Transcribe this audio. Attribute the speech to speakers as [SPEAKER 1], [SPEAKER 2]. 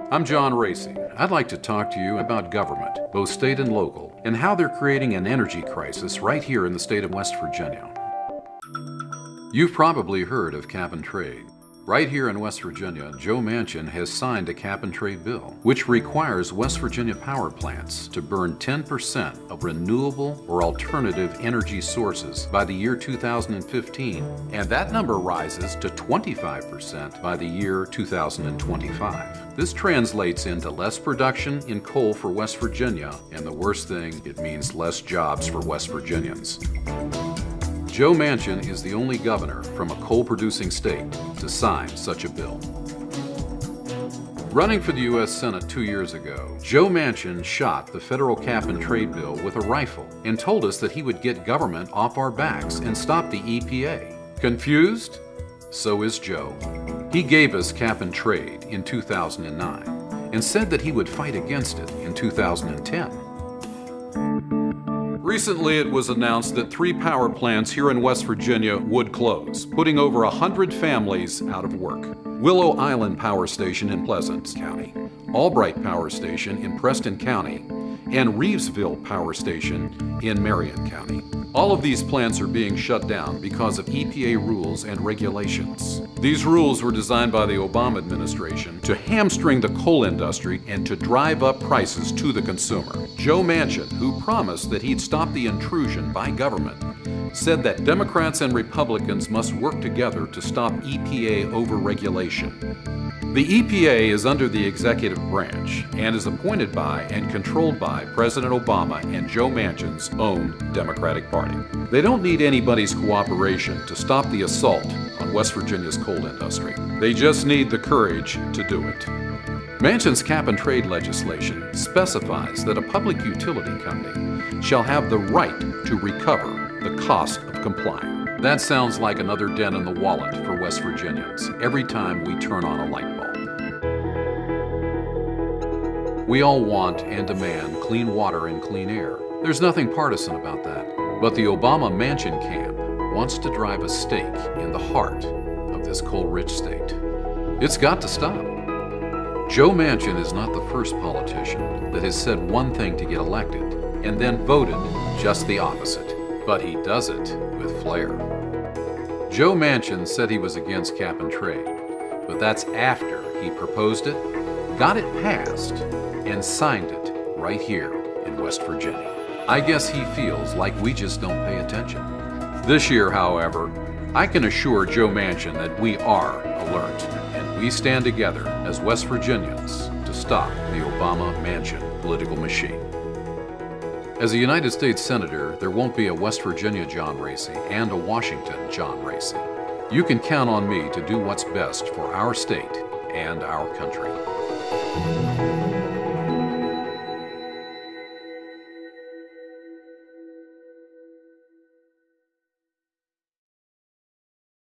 [SPEAKER 1] I'm John Raese. I'd like to talk to you about government, both state and local, and how they're creating an energy crisis right here in the state of West Virginia. You've probably heard of cap and trade. Right here in West Virginia, Joe Manchin has signed a cap and trade bill, which requires West Virginia power plants to burn 10% of renewable or alternative energy sources by the year 2015, and that number rises to 25% by the year 2025. This translates into less production in coal for West Virginia, and the worst thing, it means less jobs for West Virginians. Joe Manchin is the only governor from a coal-producing state to sign such a bill. Running for the U.S. Senate 2 years ago, Joe Manchin shot the federal cap and trade bill with a rifle and told us that he would get government off our backs and stop the EPA. Confused? So is Joe. He gave us cap and trade in 2009 and said that he would fight against it in 2010. Recently, it was announced that 3 power plants here in West Virginia would close, putting over 100 families out of work. Willow Island Power Station in Pleasant County, Albright Power Station in Preston County, and Reevesville Power Station in Marion County. All of these plants are being shut down because of EPA rules and regulations. These rules were designed by the Obama administration to hamstring the coal industry and to drive up prices to the consumer. Joe Manchin, who promised that he'd stop the intrusion by government, said that Democrats and Republicans must work together to stop EPA overregulation. The EPA is under the executive branch and is appointed by and controlled by President Obama and Joe Manchin's own Democratic Party. They don't need anybody's cooperation to stop the assault on West Virginia's coal industry. They just need the courage to do it. Manchin's cap and trade legislation specifies that a public utility company shall have the right to recover the cost of complying. That sounds like another dent in the wallet for West Virginians every time we turn on a light bulb. We all want and demand clean water and clean air. There's nothing partisan about that. But the Obama-Manchin camp wants to drive a stake in the heart of this coal-rich state. It's got to stop. Joe Manchin is not the first politician that has said one thing to get elected and then voted just the opposite. But he does it with flair. Joe Manchin said he was against cap and trade, but that's after he proposed it, got it passed, and signed it right here in West Virginia. I guess he feels like we just don't pay attention. This year, however, I can assure Joe Manchin that we are alert, and we stand together as West Virginians to stop the Obama-Manchin political machine. As a United States Senator, there won't be a West Virginia John Raese and a Washington John Raese. You can count on me to do what's best for our state and our country.